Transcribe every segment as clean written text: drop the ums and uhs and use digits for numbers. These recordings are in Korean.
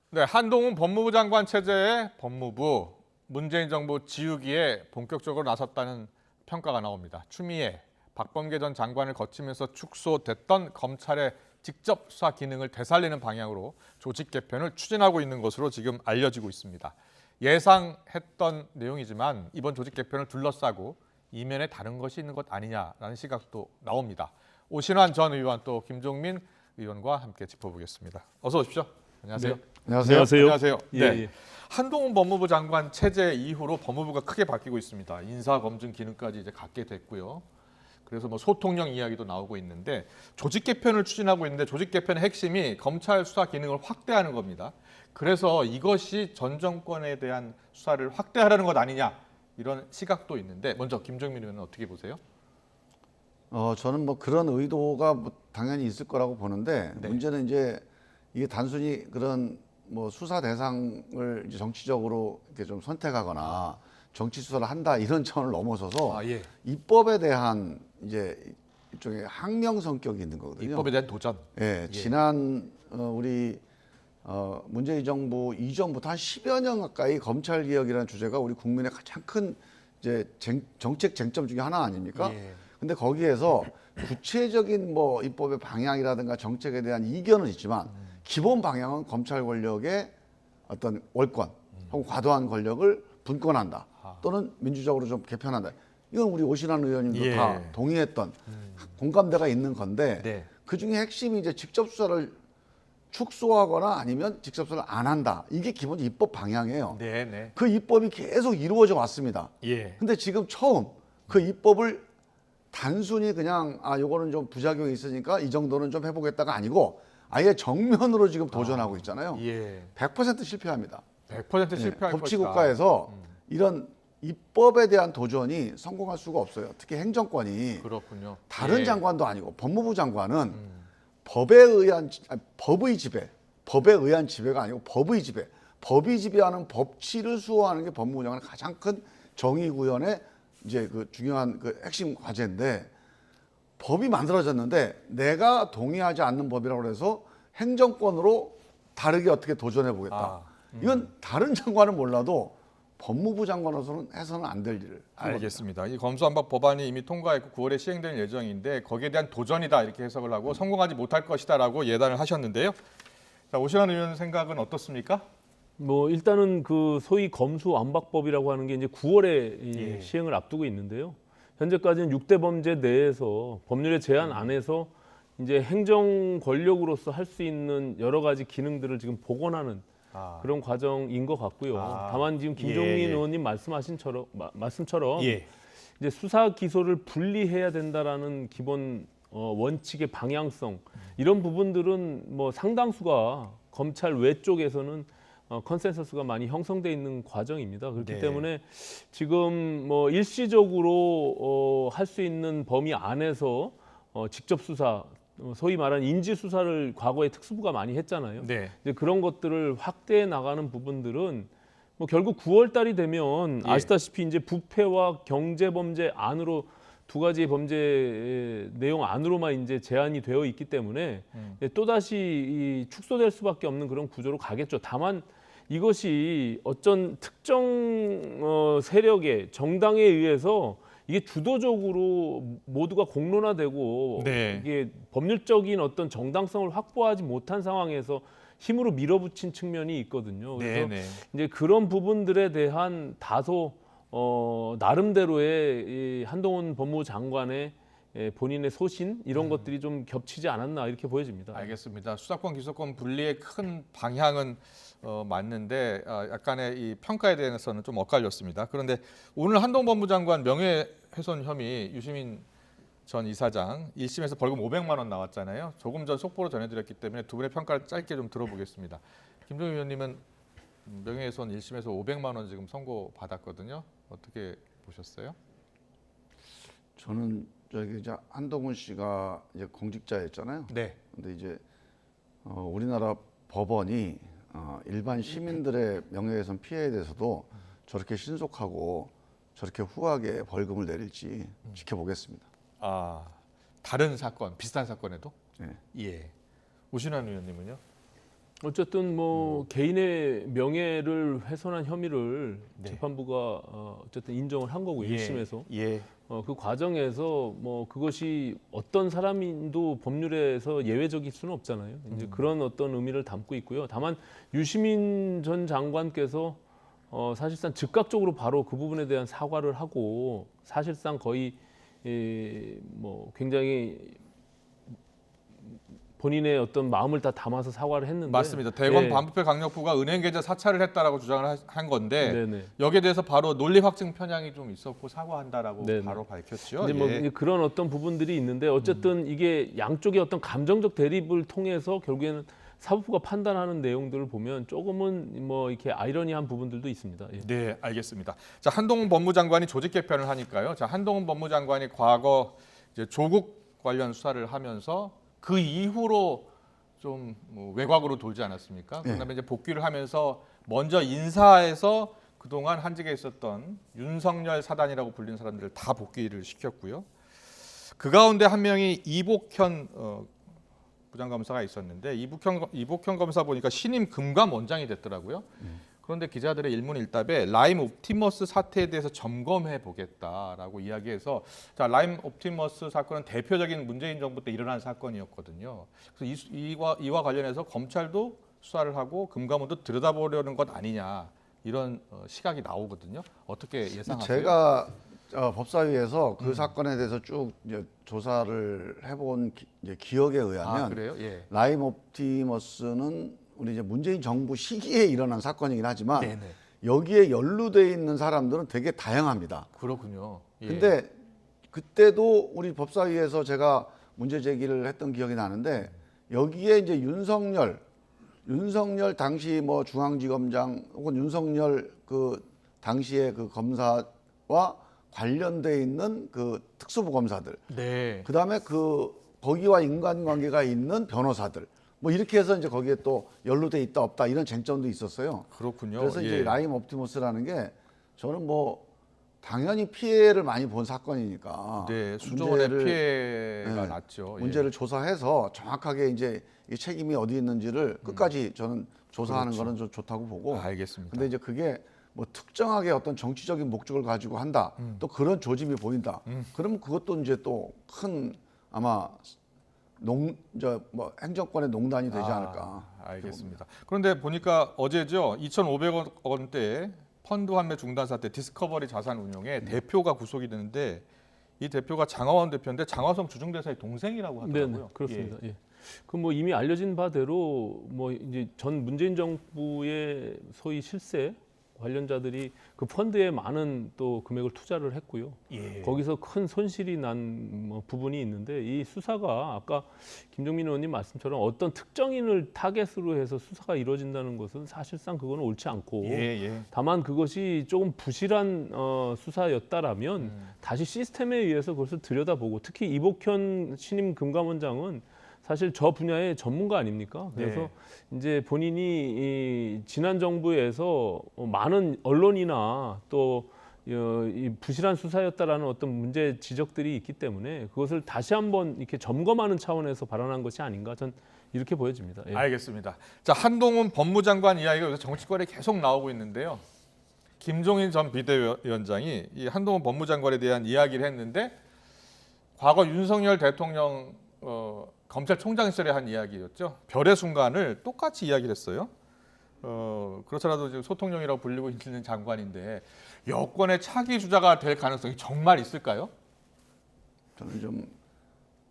네, 한동훈 법무부 장관 체제의 법무부 문재인 정부 지우기에 본격적으로 나섰다는 평가가 나옵니다. 추미애, 박범계 전 장관을 거치면서 축소됐던 검찰의 직접 수사 기능을 되살리는 방향으로 조직 개편을 추진하고 있는 것으로 지금 알려지고 있습니다. 예상했던 내용이지만 이번 조직 개편을 둘러싸고 이면에 다른 것이 있는 것 아니냐라는 시각도 나옵니다. 오신환 전 의원 또 김종민 의원과 함께 짚어보겠습니다. 어서 오십시오. 안녕하세요. 네. 안녕하세요. 안녕하세요. 예, 네. 예. 한동훈 법무부 장관 체제 이후로 법무부가 크게 바뀌고 있습니다. 인사 검증 기능까지 이제 갖게 됐고요. 그래서 뭐 소통령 이야기도 나오고 있는데 조직 개편을 추진하고 있는데 조직 개편의 핵심이 검찰 수사 기능을 확대하는 겁니다. 그래서 이것이 전 정권에 대한 수사를 확대하려는 것 아니냐 이런 시각도 있는데 먼저 김정민 의원은 어떻게 보세요? 저는 뭐 그런 의도가 뭐 당연히 있을 거라고 보는데 네. 문제는 이제 이게 단순히 그런 뭐 수사 대상을 이제 정치적으로 이렇게 좀 선택하거나 정치 수사를 한다 이런 차원을 넘어서서 예. 입법에 대한 이제 일종의 항명 성격이 있는 거거든요. 입법에 대한 도전. 예, 지난 우리 문재인 정부 이전부터 한 10여 년 가까이 검찰 개혁이라는 주제가 우리 국민의 가장 큰 이제 정책 쟁점 중에 하나 아닙니까? 예. 근데 거기에서 구체적인 뭐 입법의 방향이라든가 정책에 대한 이견은 있지만 기본 방향은 검찰 권력의 어떤 월권 혹은 과도한 권력을 분권한다 또는 민주적으로 좀 개편한다. 이건 우리 오신환 의원님도 예. 다 동의했던 공감대가 있는 건데 네. 그 중에 핵심이 이제 직접 수사를 축소하거나 아니면 직접 수사를 안 한다. 이게 기본 입법 방향이에요. 네, 네. 그 입법이 계속 이루어져 왔습니다. 예. 근데 지금 처음 그 입법을 단순히 그냥 요거는 좀 부작용이 있으니까 이 정도는 좀 해보겠다가 아니고 아예 정면으로 지금 도전하고 있잖아요. 예. 100% 실패합니다. 100% 실패할 것이다. 법치국가에서 이런 입법에 대한 도전이 성공할 수가 없어요. 특히 행정권이 그렇군요. 다른 예. 장관도 아니고 법무부 장관은 법에 의한 법의 지배, 법에 의한 지배가 아니고 법의 지배, 법이 지배하는 법치를 수호하는 게 법무부 장관의 가장 큰 정의 구현의 이제 그 중요한 그 핵심 과제인데 법이 만들어졌는데 내가 동의하지 않는 법이라고 해서 행정권으로 다르게 어떻게 도전해 보겠다. 이건 다른 장관은 몰라도 법무부 장관으로서는 해서는 안 될 일을 한 알겠습니다. 이 검수완박 법안이 이미 통과했고 9월에 시행될 예정인데 거기에 대한 도전이다 이렇게 해석을 하고 성공하지 못할 것이다라고 예단을 하셨는데요. 자, 오신환 의원 생각은 어떻습니까? 뭐 일단은 그 소위 검수완박법이라고 하는 게 이제 9월에 예. 시행을 앞두고 있는데요. 현재까지는 6대 범죄 내에서 법률의 제한 안에서 이제 행정 권력으로서 할 수 있는 여러 가지 기능들을 지금 복원하는 그런 과정인 것 같고요. 다만 지금 김종민 예. 의원님 말씀처럼 예. 이제 수사 기소를 분리해야 된다라는 기본 원칙의 방향성 이런 부분들은 뭐 상당수가 검찰 외 쪽에서는 컨센서스가 많이 형성돼 있는 과정입니다. 그렇기 네. 때문에 지금 뭐 일시적으로 할 수 있는 범위 안에서 직접 수사, 소위 말하는 인지 수사를 과거에 특수부가 많이 했잖아요. 네. 이제 그런 것들을 확대해 나가는 부분들은 뭐 결국 9월 달이 되면 예. 아시다시피 이제 부패와 경제 범죄 안으로 두 가지의 범죄 내용 안으로만 이제 제한이 되어 있기 때문에 또 다시 이 축소될 수밖에 없는 그런 구조로 가겠죠. 다만 이것이 어떤 특정 세력의 정당에 의해서 이게 주도적으로 모두가 공론화되고 네. 이게 법률적인 어떤 정당성을 확보하지 못한 상황에서 힘으로 밀어붙인 측면이 있거든요. 그래서 네. 이제 그런 부분들에 대한 다소 나름대로의 이 한동훈 법무부 장관의 본인의 소신 이런 것들이 좀 겹치지 않았나 이렇게 보여집니다. 알겠습니다. 수사권 기소권 분리의 큰 방향은 맞는데 약간의 이 평가에 대해서는 좀 엇갈렸습니다. 그런데 오늘 한동훈 법무부 장관 명예훼손 혐의 유시민 전 이사장 1심에서 벌금 500만 원 나왔잖아요. 조금 전 속보로 전해드렸기 때문에 두 분의 평가를 짧게 좀 들어보겠습니다. 김종인 의원님은 명예훼손 1심에서 500만 원 지금 선고 받았거든요. 어떻게 보셨어요? 저는 저기 이제 한동훈 씨가 이제 공직자였잖아요. 네. 근데 이제 우리나라 법원이 일반 시민들의 명예훼손 피해에 대해서도 저렇게 신속하고 저렇게 후하게 벌금을 내릴지 지켜보겠습니다. 다른 사건, 비슷한 사건에도? 네. 예. 오신환 의원님은요? 어쨌든 뭐 개인의 명예를 훼손한 혐의를 네. 재판부가 어쨌든 인정을 한 거고 1심에서 예. 그 과정에서 뭐 그것이 어떤 사람도 법률에서 예외적일 수는 없잖아요. 이제 그런 어떤 의미를 담고 있고요. 다만 유시민 전 장관께서 사실상 즉각적으로 바로 그 부분에 대한 사과를 하고 사실상 거의 뭐 굉장히 본인의 어떤 마음을 다 담아서 사과를 했는데 맞습니다. 대검 예. 반부패 강력부가 은행 계좌 사찰을 했다라고 주장을 한 건데 네네. 여기에 대해서 바로 논리 확증 편향이 좀 있었고 사과한다라고 네네. 바로 밝혔죠. 근데 뭐 예. 이제 그런 어떤 부분들이 있는데 어쨌든 이게 양쪽의 어떤 감정적 대립을 통해서 결국에는 사법부가 판단하는 내용들을 보면 조금은 뭐 이렇게 아이러니한 부분들도 있습니다. 예. 네, 알겠습니다. 자, 한동훈 법무장관이 조직 개편을 하니까요. 자, 한동훈 법무장관이 과거 이제 조국 관련 수사를 하면서 그 이후로 좀 뭐 외곽으로 돌지 않았습니까? 네. 그다음에 이제 복귀를 하면서 먼저 인사해서 그동안 한직에 있었던 윤석열 사단이라고 불리는 사람들을 다 복귀를 시켰고요. 그 가운데 한 명이 이복현 부장검사가 있었는데 이복현 검사 보니까 신임 금감 원장이 됐더라고요. 그런데 기자들의 일문일답에 라임 옵티머스 사태에 대해서 점검해 보겠다라고 이야기해서 자, 라임 옵티머스 사건은 대표적인 문재인 정부 때 일어난 사건이었거든요. 그래서 이와 관련해서 검찰도 수사를 하고 금감원도 들여다보려는 것 아니냐 이런 시각이 나오거든요. 어떻게 예상하세요? 제가 법사위에서 그 사건에 대해서 쭉 이제 조사를 해본 이제 기억에 의하면 그래요? 예. 라임 옵티머스는 우리 이제 문재인 정부 시기에 일어난 사건이긴 하지만 네네. 여기에 연루돼 있는 사람들은 되게 다양합니다. 그렇군요. 예. 근데 그때도 우리 법사위에서 제가 문제 제기를 했던 기억이 나는데 여기에 이제 윤석열 당시 뭐 중앙지검장 혹은 윤석열 그 당시에 그 검사와 관련돼 있는 그 특수부 검사들, 네. 그다음에 그 거기와 인간관계가 있는 변호사들, 뭐 이렇게 해서 이제 거기에 또 연루돼 있다 없다 이런 쟁점도 있었어요. 그렇군요. 그래서 예. 이제 라임 옵티머스라는 게 저는 뭐 당연히 피해를 많이 본 사건이니까 네, 수조원의 문제를, 피해가 네, 났죠. 예. 문제를 조사해서 정확하게 이제 이 책임이 어디 있는지를 끝까지 저는 조사하는 그렇죠. 거는 좀 좋다고 보고. 알겠습니다. 근데 이제 그게 뭐 특정하게 어떤 정치적인 목적을 가지고 한다. 또 그런 조짐이 보인다. 그러면 그것도 이제 또 큰 아마 뭐 행정권의 농단이 되지 않을까. 알겠습니다. 그런데 보니까 어제죠. 2,500억 원대 펀드 환매 중단 사태 디스커버리 자산운용의 대표가 구속이 되는데 이 대표가 장하원 대표인데 장하성 주중대사의 동생이라고 하더라고요. 네, 그렇습니다. 예. 그 뭐 이미 알려진 바대로 뭐 이제 전 문재인 정부의 소위 실세 관련자들이 그 펀드에 많은 또 금액을 투자를 했고요. 예. 거기서 큰 손실이 난 뭐 부분이 있는데 이 수사가 아까 김종민 의원님 말씀처럼 어떤 특정인을 타겟으로 해서 수사가 이루어진다는 것은 사실상 그거는 옳지 않고 예. 다만 그것이 조금 부실한 수사였다라면 다시 시스템에 의해서 그것을 들여다보고 특히 이복현 신임 금감원장은 사실 저 분야의 전문가 아닙니까? 그래서 이제 본인이 이 지난 정부에서 많은 언론이나 또 이 부실한 수사였다라는 어떤 문제 지적들이 있기 때문에 그것을 다시 한번 이렇게 점검하는 차원에서 발언한 것이 아닌가 전 이렇게 보여집니다. 예. 알겠습니다. 자, 한동훈 법무장관 이야기가 요새 정치권에 계속 나오고 있는데요. 김종인 전 비대위원장이 이 한동훈 법무장관에 대한 이야기를 했는데 과거 윤석열 대통령 검찰총장 시절에 한 이야기였죠. 별의 순간을 똑같이 이야기를 했어요. 그렇더라도 지금 소통령이라고 불리고 있는 장관인데 여권의 차기 주자가 될 가능성이 정말 있을까요? 저는 좀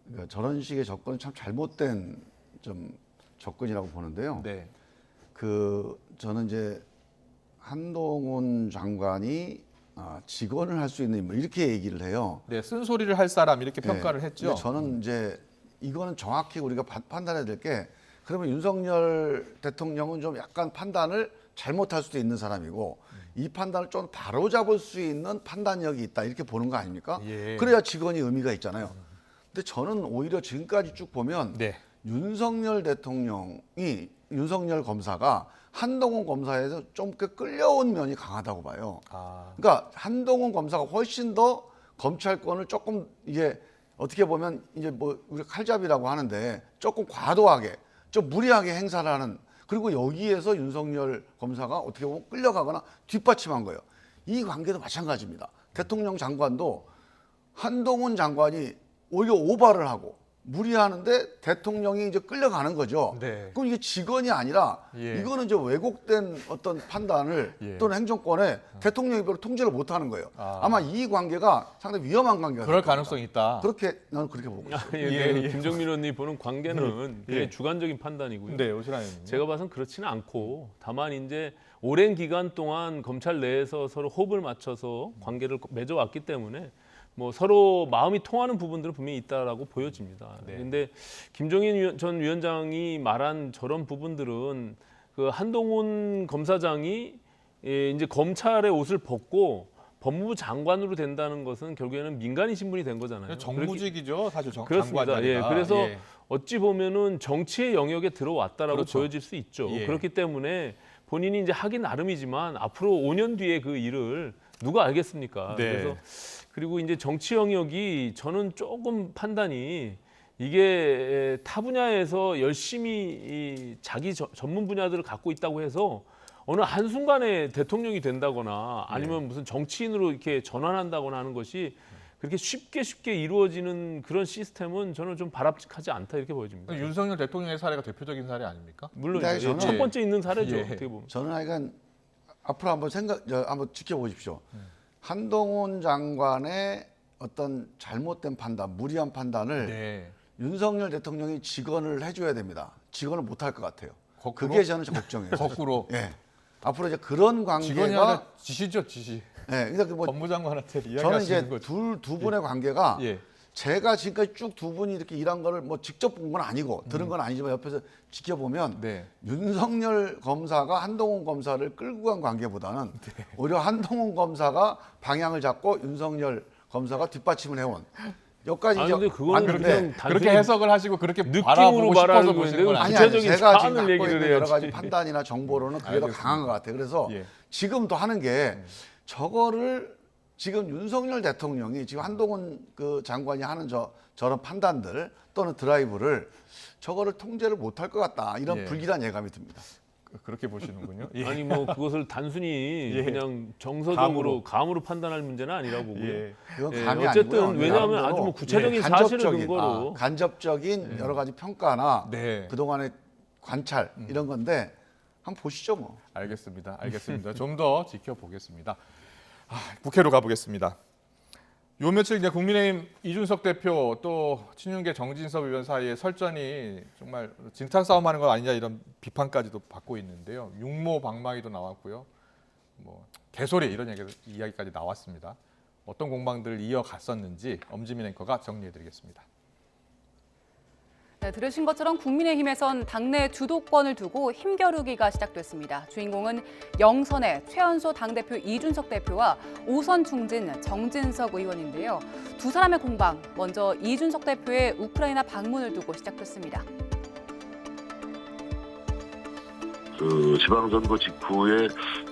그러니까 저런 식의 접근은 참 잘못된 좀 접근이라고 보는데요. 네. 저는 이제 한동훈 장관이 직원을 할 수 있는 인물 이렇게 얘기를 해요. 네, 쓴소리를 할 사람 이렇게 평가를 네. 했죠. 근데 저는 이제 이거는 정확히 우리가 판단해야 될 게 그러면 윤석열 대통령은 좀 약간 판단을 잘못할 수도 있는 사람이고 이 판단을 좀 바로잡을 수 있는 판단력이 있다 이렇게 보는 거 아닙니까? 예. 그래야 직원이 의미가 있잖아요. 근데 저는 오히려 지금까지 쭉 보면 네. 윤석열 검사가 한동훈 검사에서 좀 끌려온 면이 강하다고 봐요. 그러니까 한동훈 검사가 훨씬 더 검찰권을 조금 이제 어떻게 보면 이제 뭐 우리 칼잡이라고 하는데 조금 과도하게 좀 무리하게 행사를 하는 그리고 여기에서 윤석열 검사가 어떻게 보면 끌려가거나 뒷받침한 거예요. 이 관계도 마찬가지입니다. 대통령 장관도 한동훈 장관이 오히려 오바를 하고 무리하는데 대통령이 이제 끌려가는 거죠. 네. 그럼 이게 직원이 아니라 예. 이거는 이제 왜곡된 어떤 판단을 예. 또는 행정권에 대통령이 별로 통제를 못하는 거예요. 아. 아마 이 관계가 상당히 위험한 관계가 그럴 될 겁니다. 가능성이 있다. 그렇게 나는 그렇게 보고 있어요. 예, 예, 예. 김정민 의원님 보는 관계는 예. 되게 주관적인 판단이고요. 네, 오신환 의원님. 제가 봐서는 그렇지는 않고 다만 이제 오랜 기간 동안 검찰 내에서 서로 호흡을 맞춰서 관계를 맺어왔기 때문에 뭐 서로 마음이 통하는 부분들은 분명히 있다라고 보여집니다. 네. 그런데 김종인 전 위원장이 말한 저런 부분들은 그 한동훈 검사장이 이제 검찰의 옷을 벗고 법무부 장관으로 된다는 것은 결국에는 민간인 신분이 된 거잖아요. 정무직이죠, 사실 그렇습니다. 장관 예, 자리가. 그래서 예. 어찌 보면은 정치의 영역에 들어왔다라고 그렇죠. 보여질 수 있죠. 예. 그렇기 때문에 본인이 이제 하기 나름이지만 앞으로 5년 뒤에 그 일을 누가 알겠습니까? 네. 그래서 그리고 이제 정치 영역이 저는 조금 판단이 이게 타 분야에서 열심히 이 자기 전문 분야들을 갖고 있다고 해서 어느 한순간에 대통령이 된다거나 아니면 무슨 정치인으로 이렇게 전환한다거나 하는 것이 그렇게 쉽게 이루어지는 그런 시스템은 저는 좀 바람직하지 않다 이렇게 보여집니다. 윤석열 대통령의 사례가 대표적인 사례 아닙니까? 물론 네, 이제 저는- 첫 번째 있는 사례죠. 예. 어떻게 보면. 저는 하여간 앞으로 한번 한번 지켜보십시오. 한동훈 장관의 어떤 잘못된 판단, 무리한 판단을 네. 윤석열 대통령이 직언을 해줘야 됩니다. 직언을 못할 것 같아요. 거꾸로? 그게 저는 걱정이에요. 거꾸로. 예. 앞으로 이제 그런 직원이 관계가 아니라 지시죠, 지시. 예. 근데 그뭐 법무장관한테 저는 이야기하시는 이제 거죠. 두 분의 관계가 예. 제가 지금까지 쭉 두 분이 이렇게 일한 거를 뭐 직접 본 건 아니고 들은 건 아니지만 옆에서 지켜보면 네. 윤석열 검사가 한동훈 검사를 끌고 간 관계보다는 오히려 한동훈 검사가 방향을 잡고 윤석열 검사가 뒷받침을 해온 여기까지 아니, 근데 그거는 왔는데 그냥 단순히 그렇게 해석을 하시고 그렇게 느낌으로 바라보고 말하는 싶어서 보시는 건데 건 아니 아니죠. 구체적인 제가 지금 사안을 갖고 얘기를 있는 여러 가지 해야지. 판단이나 정보로는 그게 더 알겠습니다. 강한 것 같아요. 그래서 예. 지금도 하는 게 저거를 지금 윤석열 대통령이 지금 한동훈 그 장관이 하는 저런 판단들 또는 드라이브를 저거를 통제를 못할 것 같다 이런 예. 불길한 예감이 듭니다. 그렇게 보시는군요. 예. 아니 뭐 그것을 단순히 예. 그냥 정서적으로 감으로 판단할 문제는 아니라고 보고요. 예. 이건 예, 감이 어쨌든 아니고요. 왜냐하면 나름대로 아주 뭐 구체적인 간접적인, 사실을 근거로 간접적인 여러 가지 평가나 네. 그동안의 관찰 이런 건데 한번 보시죠 뭐. 알겠습니다. 좀 더 지켜보겠습니다. 국회로 가보겠습니다. 요 며칠 이제 국민의힘 이준석 대표 또 친윤계 정진석 의원 사이에 설전이 정말 진탈 싸움하는 것 아니냐 이런 비판까지도 받고 있는데요. 육모 방망이도 나왔고요. 뭐 개소리 이런 이야기까지 나왔습니다. 어떤 공방들을 이어갔었는지 엄지민 앵커가 정리해드리겠습니다. 네, 들으신 것처럼 국민의힘에선 당내 주도권을 두고 힘겨루기가 시작됐습니다. 주인공은 영선의 최연소 당대표 이준석 대표와 오선 중진 정진석 의원인데요. 두 사람의 공방, 먼저 이준석 대표의 우크라이나 방문을 두고 시작됐습니다. 그 지방선거 직후에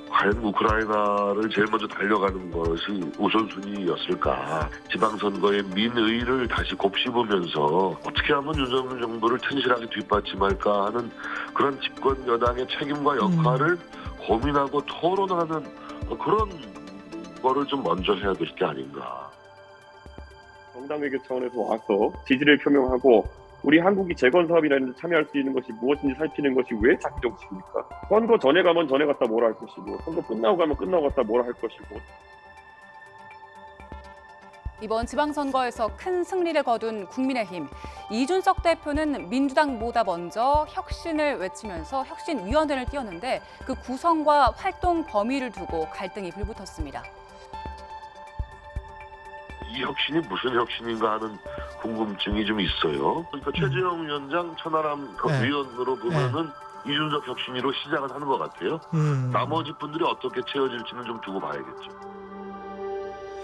과연 우크라이나를 제일 먼저 달려가는 것이 우선순위였을까. 지방선거의 민의를 다시 곱씹으면서 어떻게 하면 윤석열 정부를 튼실하게 뒷받침할까 하는 그런 집권 여당의 책임과 역할을 고민하고 토론하는 그런 거를 좀 먼저 해야 될 게 아닌가. 정당 외교 차원에서 와서 지지를 표명하고 우리 한국이 재건 사업이라는 데 참여할 수 있는 것이 무엇인지 살피는 것이 왜 자기 정치입니까? 선거 전에 가면 전에 갔다 뭐라 할 것이고 선거 끝나고 가면 끝나고 갔다 뭐라 할 것이고. 이번 지방선거에서 큰 승리를 거둔 국민의힘. 이준석 대표는 민주당보다 먼저 혁신을 외치면서 혁신위원회를 띄웠는데 그 구성과 활동 범위를 두고 갈등이 불붙었습니다. 이 혁신이 무슨 혁신인가 하는 궁금증이 좀 있어요. 그러니까 최재형 위원장, 천하람 위원으로 보면은 이준석 혁신위로 시작을 하는 것 같아요. 나머지 분들이 어떻게 채워질지는 좀 두고 봐야겠죠.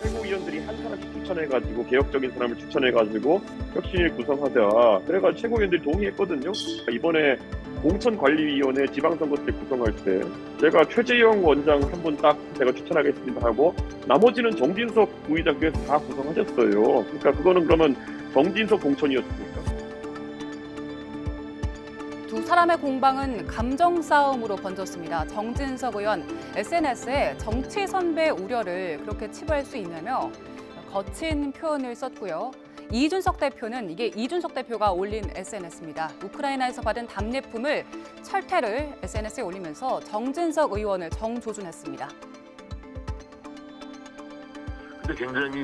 최고위원들이 한 사람씩 추천해가지고 개혁적인 사람을 추천해가지고 혁신을 구성하자. 그래가지고 최고위원들이 동의했거든요. 이번에 공천관리위원회 지방선거 때 구성할 때 제가 최재형 원장 한 분 딱 제가 추천하겠습니다 하고 나머지는 정진석 부의장께서 다 구성하셨어요. 그러니까 그거는 그러면 정진석 공천이었습니까? 두 사람의 공방은 감정 싸움으로 번졌습니다. 정진석 의원 SNS에 정치 선배 우려를 그렇게 치부할 수 있냐며 거친 표현을 썼고요. 이준석 대표는 이게 이준석 대표가 올린 SNS입니다. 우크라이나에서 받은 답례품을 철퇴를 SNS에 올리면서 정진석 의원을 정조준했습니다. 근데 굉장히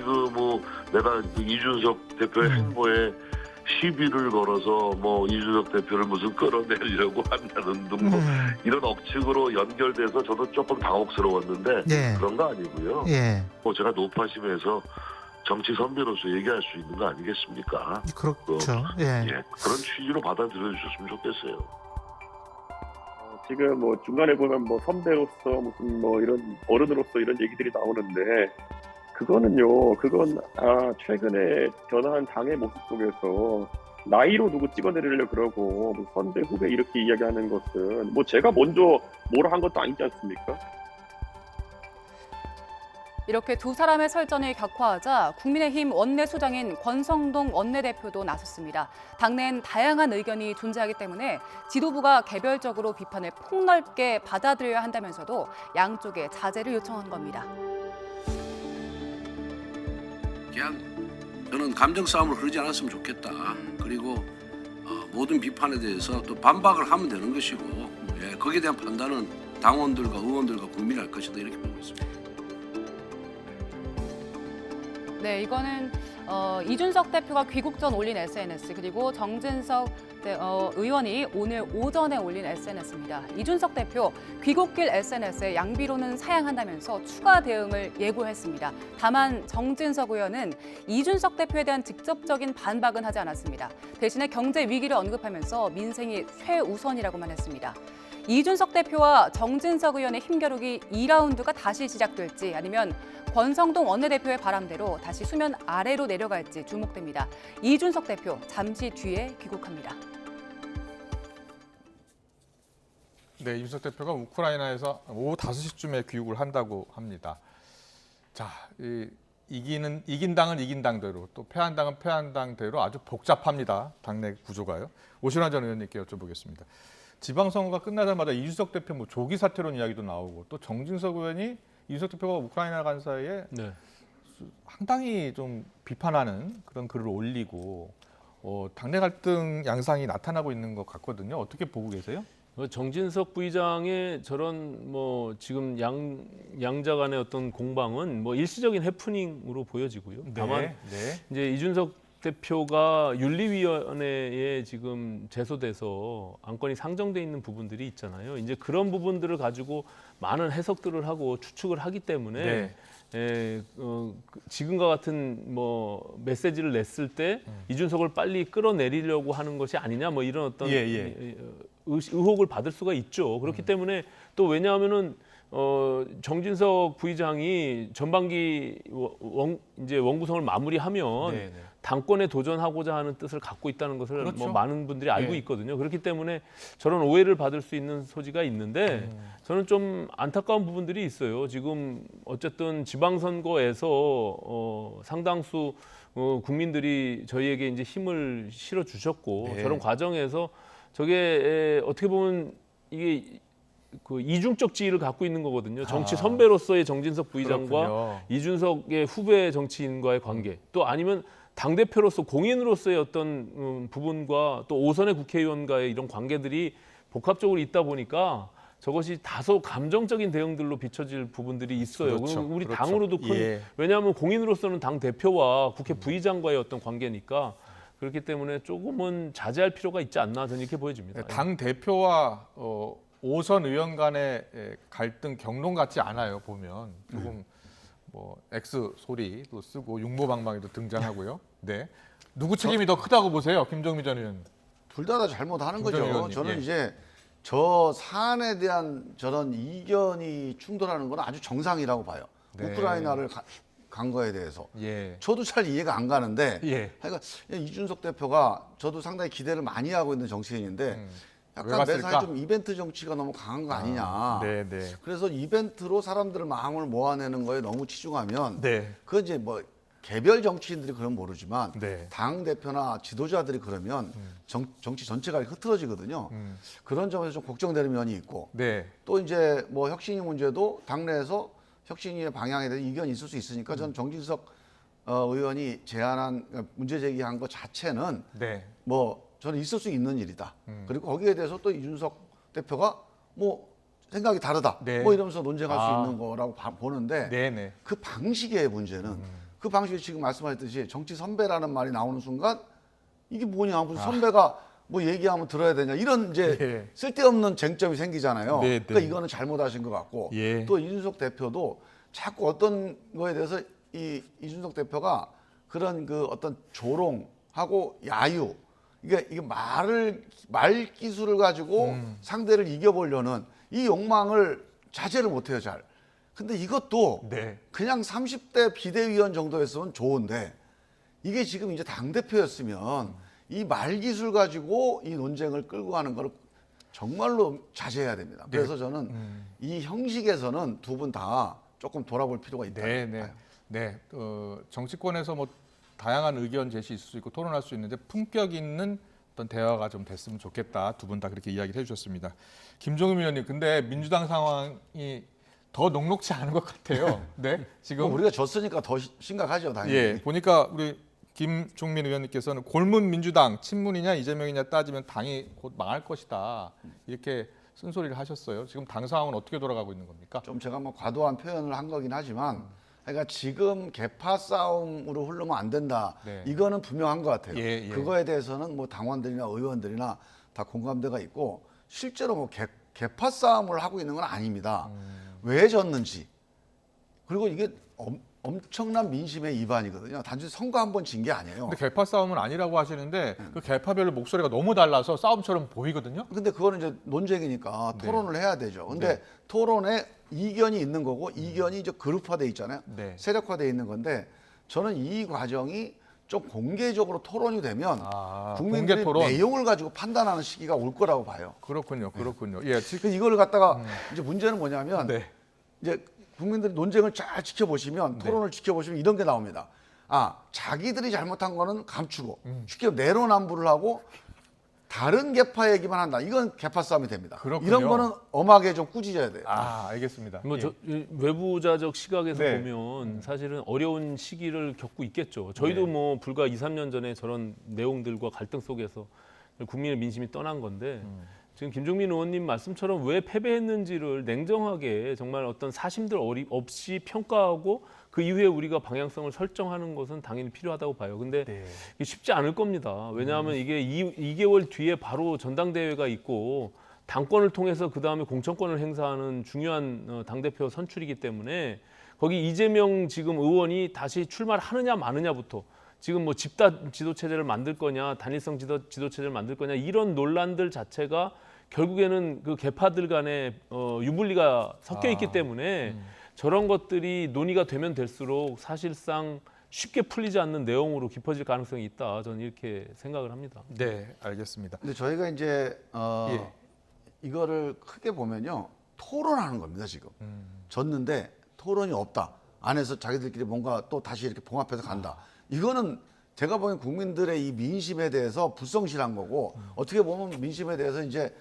내가 이준석 대표의 행보에 시비를 걸어서 이준석 대표를 무슨 끌어내리려고 한다는 등 이런 억측으로 연결돼서 저도 조금 당혹스러웠는데 예. 그런 거 아니고요. 예, 제가 노파심에서 정치 선배로서 얘기할 수 있는 거 아니겠습니까? 그렇죠. 예. 그런 취지로 받아들여 주셨으면 좋겠어요. 지금 중간에 보면 선배로서 무슨 이런 어른으로서 이런 얘기들이 나오는데 그건 최근에 변화한 당의 모습 속에서 나이로 누구 찍어내리려고 그러고 선배 후배 이렇게 이야기하는 것은 제가 먼저 뭐라 한 것도 아니지 않습니까? 이렇게 두 사람의 설전이 격화하자 국민의힘 원내수장인 권성동 원내대표도 나섰습니다. 당내엔 다양한 의견이 존재하기 때문에 지도부가 개별적으로 비판을 폭넓게 받아들여야 한다면서도 양쪽에 자제를 요청한 겁니다. 그냥 저는 감정 싸움을 그러지 않았으면 좋겠다. 그리고 모든 비판에 대해서 또 반박을 하면 되는 것이고 거기에 대한 판단은 당원들과 의원들과 국민이 할 것이다 이렇게 보고 있습니다. 네, 이거는 이준석 대표가 귀국 전 올린 SNS 그리고 정진석 의원이 오늘 오전에 올린 SNS입니다. 이준석 대표 귀국길 SNS에 양비로는 사양한다면서 추가 대응을 예고했습니다. 다만 정진석 의원은 이준석 대표에 대한 직접적인 반박은 하지 않았습니다. 대신에 경제 위기를 언급하면서 민생이 최우선이라고만 했습니다. 이준석 대표와 정진석 의원의 힘겨루기 2라운드가 다시 시작될지 아니면 권성동 원내대표의 바람대로 다시 수면 아래로 내려갈지 주목됩니다. 이준석 대표 잠시 뒤에 귀국합니다. 네, 이준석 대표가 우크라이나에서 오후 5시쯤에 귀국을 한다고 합니다. 자, 이긴 당은 이긴 당대로 또 패한 당은 패한 당대로 아주 복잡합니다. 당내 구조가요. 오신환 전 의원님께 여쭤보겠습니다. 지방선거가 끝나자마자 이준석 대표 조기 사퇴론 이야기도 나오고 또 정진석 의원이 이준석 대표가 우크라이나 간 사이에 상당히 좀 비판하는 그런 글을 올리고 당내 갈등 양상이 나타나고 있는 것 같거든요. 어떻게 보고 계세요? 정진석 부의장의 저런 지금 양자 간의 어떤 공방은 일시적인 해프닝으로 보여지고요. 다만 이제 이준석 대표가 윤리위원회에 지금 제소돼서 안건이 상정돼 있는 부분들이 있잖아요. 이제 그런 부분들을 가지고 많은 해석들을 하고 추측을 하기 때문에 지금과 같은 메시지를 냈을 때 이준석을 빨리 끌어내리려고 하는 것이 아니냐 이런 어떤 의혹을 받을 수가 있죠. 그렇기 때문에 또 왜냐하면은 정진석 부의장이 전반기 이제 원구성을 마무리하면 당권에 도전하고자 하는 뜻을 갖고 있다는 것을 그렇죠. 많은 분들이 알고 있거든요. 그렇기 때문에 저런 오해를 받을 수 있는 소지가 있는데 저는 좀 안타까운 부분들이 있어요. 지금 어쨌든 지방선거에서 상당수 국민들이 저희에게 이제 힘을 실어 주셨고 저런 과정에서 저게 어떻게 보면 이게 그 이중적 지위를 갖고 있는 거거든요. 정치 선배로서의 정진석 부의장과 그렇군요. 이준석의 후배 정치인과의 관계, 또 아니면 당대표로서 공인으로서의 어떤 부분과 또 오선의 국회의원과의 이런 관계들이 복합적으로 있다 보니까 저것이 다소 감정적인 대응들로 비춰질 부분들이 있어요. 그렇죠. 우리 그렇죠. 당으로도 왜냐하면 공인으로서는 당대표와 국회 부의장과의 어떤 관계니까 그렇기 때문에 조금은 자제할 필요가 있지 않나 저는 이렇게 보여집니다. 당 대표와 오선 의원 간의 갈등 경론 같지 않아요. 보면 조금 X 소리도 쓰고 육모방망이도 등장하고요. 네, 누구 책임이 더 크다고 보세요, 김종민 전 의원? 둘 다 잘못하는 거죠. 의원님, 저는 이제 저 사안에 대한 저런 이견이 충돌하는 건 아주 정상이라고 봐요. 우크라이나를 간 거에 대해서. 저도 잘 이해가 안 가는데 그러니까 이준석 대표가 저도 상당히 기대를 많이 하고 있는 정치인인데 약간 매사에 좀 이벤트 정치가 너무 강한 거 아니냐. 그래서 이벤트로 사람들의 마음을 모아내는 거에 너무 치중하면 그건 이제 개별 정치인들이 그러면 모르지만 네. 당 대표나 지도자들이 그러면 정치 전체가 흐트러지거든요. 그런 점에서 좀 걱정되는 면이 있고 네. 또 이제 뭐 혁신위 문제도 당내에서 혁신위의 방향에 대해 이견이 있을 수 있으니까 저는 정진석 의원이 제안한 문제 제기한 것 자체는 네. 뭐 저는 있을 수 있는 일이다. 그리고 거기에 대해서 또 이준석 대표가 뭐 생각이 다르다. 네. 뭐 이러면서 논쟁할 아. 수 있는 거라고 보는데 네, 네. 그 방식의 문제는 그 방식이 지금 말씀하셨듯이 정치 선배라는 말이 나오는 순간 이게 뭐냐 무슨 선배가 뭐 얘기하면 들어야 되냐 이런 이제 예. 쓸데없는 쟁점이 생기잖아요. 네, 네. 그러니까 이거는 잘못하신 것 같고 예. 또 이준석 대표도 자꾸 어떤 거에 대해서 이준석 대표가 그런 그 어떤 조롱하고 야유 이게 말 기술을 가지고 상대를 이겨보려는 이 욕망을 자제를 못해요 잘. 근데 이것도 네. 그냥 30대 비대위원 정도였으면 좋은데 이게 지금 이제 당 대표였으면 이 말 기술 가지고 이 논쟁을 끌고 가는 걸 정말로 자제해야 됩니다. 그래서 저는 이 형식에서는 두 분 다 조금 돌아볼 필요가 있다. 네, 네. 네. 정치권에서 뭐 다양한 의견 제시 있을 수 있고 토론할 수 있는데 품격 있는 어떤 대화가 좀 됐으면 좋겠다. 두 분 다 그렇게 이야기를 해주셨습니다. 김종인 의원님, 근데 민주당 상황이 더 녹록치 않은 것 같아요. 네, 지금 우리가 졌으니까 더 심각하죠, 당연히. 예, 보니까 우리 김종민 의원님께서는 골문 민주당 친문이냐 이재명이냐 따지면 당이 곧 망할 것이다. 이렇게 쓴소리를 하셨어요. 지금 당 상황은 어떻게 돌아가고 있는 겁니까? 좀 제가 뭐 과도한 표현을 한 거긴 하지만 그러니까 지금 개파 싸움으로 흐르면 안 된다. 네. 이거는 분명한 것 같아요. 예, 예. 그거에 대해서는 뭐 당원들이나 의원들이나 다 공감대가 있고 실제로 뭐 개파 싸움을 하고 있는 건 아닙니다. 왜 졌는지 그리고 이게 엄청난 민심의 이반이거든요. 단순히 선거 한 번 진 게 아니에요. 근데 개파 싸움은 아니라고 하시는데 그 개파별로 목소리가 너무 달라서 싸움처럼 보이거든요. 근데 그거는 이제 논쟁이니까 네. 토론을 해야 되죠. 근데 네. 토론에 이견이 있는 거고 이견이 이제 그룹화돼 있잖아요. 네. 세력화돼 있는 건데 저는 이 과정이 좀 공개적으로 토론이 되면 국민들이 공개 토론. 내용을 가지고 판단하는 시기가 올 거라고 봐요. 그렇군요, 그렇군요. 예, 그래서 이걸 갖다가 이제 문제는 뭐냐면 네. 이제 국민들이 논쟁을 잘 지켜보시면 토론을 지켜보시면 이런 게 나옵니다. 자기들이 잘못한 거는 감추고 쉽게 내로남불을 하고 다른 개파 얘기만 한다. 이건 개파 싸움이 됩니다. 그렇군요. 이런 거는 엄하게 좀 꾸짖어야 돼요. 알겠습니다. 뭐 예. 외부자적 시각에서 네. 보면 사실은 어려운 시기를 겪고 있겠죠. 저희도 뭐 불과 2, 3년 전에 저런 내용들과 갈등 속에서 국민의 민심이 떠난 건데 지금 김종민 의원님 말씀처럼 왜 패배했는지를 냉정하게 정말 어떤 사심들 없이 평가하고 그 이후에 우리가 방향성을 설정하는 것은 당연히 필요하다고 봐요. 근데 이게 쉽지 않을 겁니다. 왜냐하면 이게 2개월 뒤에 바로 전당대회가 있고 당권을 통해서 그 다음에 공천권을 행사하는 중요한 당대표 선출이기 때문에 거기 이재명 지금 의원이 다시 출마를 하느냐 마느냐부터 지금 뭐 집단 지도체제를 만들 거냐 단일성 지도체제를 만들 거냐 이런 논란들 자체가 결국에는 그 개파들 간에 유불리가 섞여 있기 때문에 저런 것들이 논의가 되면 될수록 사실상 쉽게 풀리지 않는 내용으로 깊어질 가능성이 있다. 저는 이렇게 생각을 합니다. 네, 알겠습니다. 근데 저희가 이제 예. 이거를 크게 보면요. 토론하는 겁니다, 지금. 졌는데 토론이 없다. 안에서 자기들끼리 뭔가 또 다시 이렇게 봉합해서 간다. 이거는 제가 보기엔 국민들의 이 민심에 대해서 불성실한 거고 어떻게 보면 민심에 대해서 이제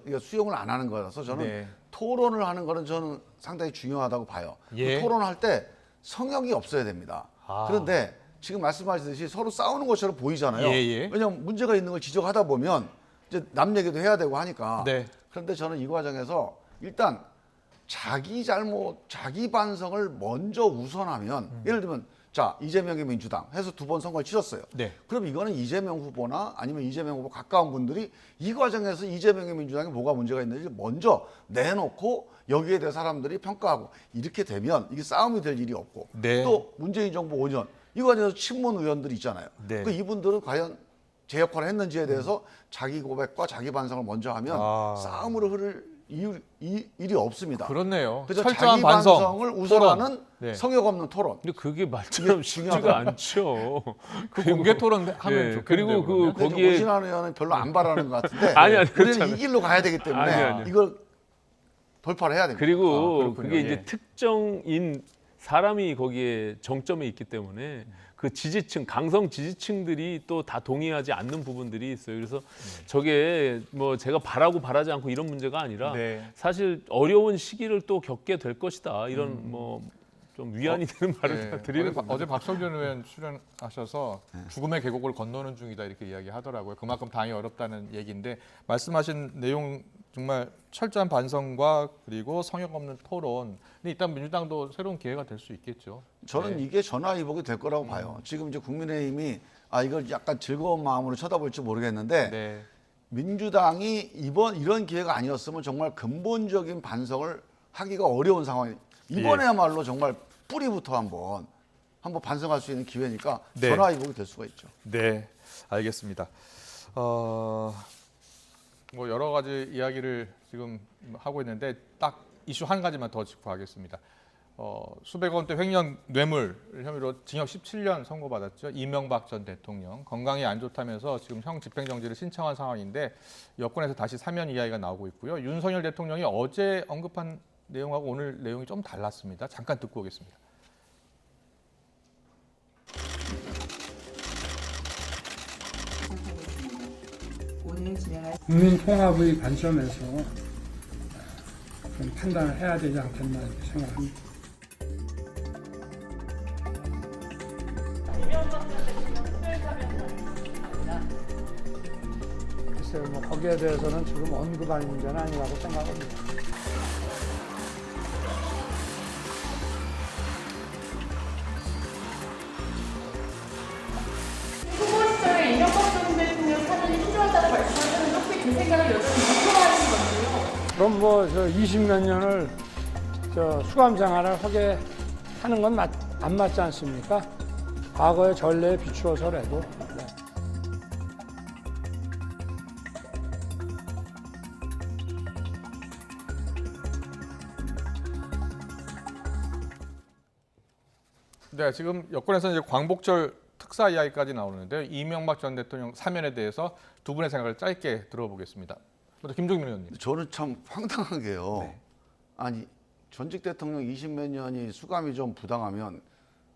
이거 수용을 안 하는 거라서 저는 네. 토론을 하는 거는 저는 상당히 중요하다고 봐요. 예. 그 토론할 때 성역이 없어야 됩니다. 그런데 지금 말씀하셨듯이 서로 싸우는 것처럼 보이잖아요. 예, 예. 왜냐하면 문제가 있는 걸 지적하다 보면 이제 남 얘기도 해야 되고 하니까. 네. 그런데 저는 이 과정에서 일단 자기 잘못, 자기 반성을 먼저 우선하면 예를 들면 자 이재명의 민주당 해서 2번 선거를 치렀어요. 네. 그럼 이거는 이재명 후보나 아니면 이재명 후보 가까운 분들이 이 과정에서 이재명의 민주당에 뭐가 문제가 있는지 먼저 내놓고 여기에 대해 사람들이 평가하고 이렇게 되면 이게 싸움이 될 일이 없고 네. 또 문재인 정부 5년 이 과정에서 친문 의원들이 있잖아요. 네. 그 이분들은 과연 제 역할을 했는지에 대해서 자기 고백과 자기 반성을 먼저 하면 싸움으로 흐를 일이 없습니다. 그렇네요. 그래서 철저한 자기 반성, 반성을 우선하는 토론. 네. 성역 없는 토론. 근데 그게 말처럼 쉽지가 않죠. 그 공개 토론 하면 좋겠는데. 그리고 그러면. 근데 거기에 오신환 의원은 별로 안 바라는 것 같은데 아니, 그렇지 우리는 않아요. 이 길로 가야 되기 때문에 아니. 이걸 돌파를 해야 됩니다. 그리고 그렇군요. 그게 이제 예. 특정인 사람이 거기에 정점에 있기 때문에 그 지지층, 강성 지지층들이 또 다 동의하지 않는 부분들이 있어요. 그래서 저게 뭐 제가 바라고 바라지 않고 이런 문제가 아니라 네. 사실 어려운 시기를 또 겪게 될 것이다. 이런 뭐 좀 위안이 되는 말을 네. 드리는 겁니다. 어제 박성준 의원 출연하셔서 죽음의 계곡을 건너는 중이다 이렇게 이야기하더라고요. 그만큼 당이 어렵다는 얘기인데 말씀하신 내용 정말 철저한 반성과 그리고 성역 없는 토론. 근데 일단 민주당도 새로운 기회가 될 수 있겠죠. 저는 이게 전화위복이 될 거라고 봐요. 지금 이제 국민의힘이 이걸 약간 즐거운 마음으로 쳐다볼지 모르겠는데 네. 민주당이 이런 기회가 아니었으면 정말 근본적인 반성을 하기가 어려운 상황이 이번에야말로 정말 뿌리부터 한번 반성할 수 있는 기회니까 네. 전화위복이 될 수가 있죠. 네, 알겠습니다. 뭐 여러 가지 이야기를 지금 하고 있는데 딱 이슈 한 가지만 더 짚어하겠습니다. 수백 원대 횡령 뇌물 혐의로 징역 17년 선고받았죠. 이명박 전 대통령 건강이 안 좋다면서 지금 형 집행정지를 신청한 상황인데 여권에서 다시 사면 이야기가 나오고 있고요. 윤석열 대통령이 어제 언급한 내용하고 오늘 내용이 좀 달랐습니다. 잠깐 듣고 오겠습니다. 국민통합의 관점에서 좀 판단을 해야 되지 않겠나 이렇게 생각합니다. 글쎄요, 뭐 거기에 대해서는 지금 언급할 문제는 아니라고 생각합니다. 후보 시절에 이명박 전 대통령 사면이 필요하다고 말씀하셨는데 혹시 그 생각을 여전히 유효하신 건데요? 그럼 뭐 저 20몇 년을 저 수감 생활을 하게 하는 건 안 맞지 않습니까? 과거의 전례에 비추어서라도. 네. 네, 지금 여권에서 이제 광복절 특사 이야기까지 나오는데요. 이명박 전 대통령 사면에 대해서 두 분의 생각을 짧게 들어보겠습니다. 먼저 김종민 의원님. 저는 참 황당한 게요. 네. 아니 전직 대통령 20몇 년이 수감이 좀 부당하면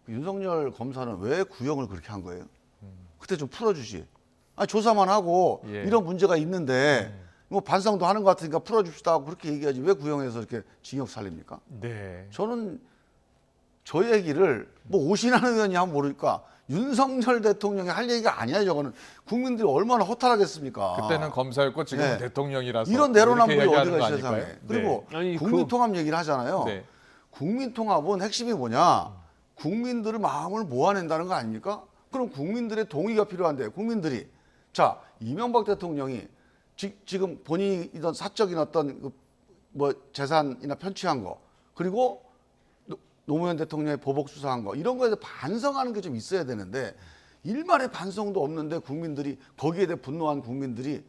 윤석열 검사는 왜 구형을 그렇게 한 거예요? 그때 좀 풀어주지. 조사만 하고 예. 이런 문제가 있는데 뭐 반성도 하는 것 같으니까 풀어줍시다 하고 그렇게 얘기하지 왜 구형해서 이렇게 징역 살립니까? 네. 저는 저 얘기를 뭐 오신하는 의원이 하면 모르니까 윤석열 대통령이 할 얘기가 아니야. 저거는 국민들이 얼마나 허탈하겠습니까? 그때는 검사였고 지금은 네. 대통령이라서 이런 내로남불이 이렇게 얘기하는 어디가 거 세상에. 아닐까요? 그리고 네. 아니, 국민통합 얘기를 하잖아요. 네. 국민통합은 핵심이 뭐냐? 국민들의 마음을 모아낸다는 거 아닙니까? 그럼 국민들의 동의가 필요한데 국민들이 자 이명박 대통령이 지금 본인이 이런 사적인 어떤 뭐 재산이나 편취한 거 그리고 노무현 대통령의 보복 수사한 거 이런 거에 대해 반성하는 게 좀 있어야 되는데 일말의 반성도 없는데 국민들이 거기에 대해 분노한 국민들이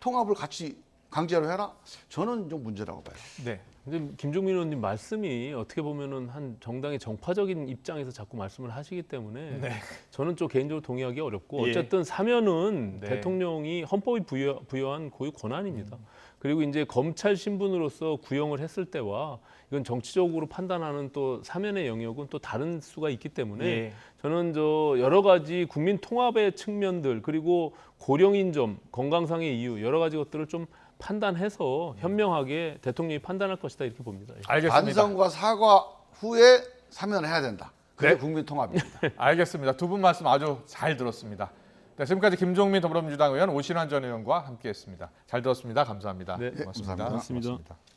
통합을 같이 강제로 해라? 저는 좀 문제라고 봐요. 네. 근데 김종민 의원님 말씀이 어떻게 보면은 한 정당의 정파적인 입장에서 자꾸 말씀을 하시기 때문에 저는 좀 개인적으로 동의하기 어렵고 예. 어쨌든 사면은 네. 대통령이 헌법이 부여한 고유 권한입니다. 그리고 이제 검찰 신분으로서 구형을 했을 때와 이건 정치적으로 판단하는 또 사면의 영역은 또 다른 수가 있기 때문에 예. 저는 저 여러 가지 국민 통합의 측면들 그리고 고령인 점, 건강상의 이유 여러 가지 것들을 좀 판단해서 현명하게 대통령이 판단할 것이다 이렇게 봅니다. 알겠습니다. 반성과 사과 후에 사면을 해야 된다. 그게 네. 국민통합입니다. 알겠습니다. 두 분 말씀 아주 잘 들었습니다. 네, 지금까지 김종민 더불어민주당 의원, 오신환 전 의원과 함께했습니다. 잘 들었습니다. 감사합니다. 네, 고맙습니다. 감사합니다. 고맙습니다. 고맙습니다.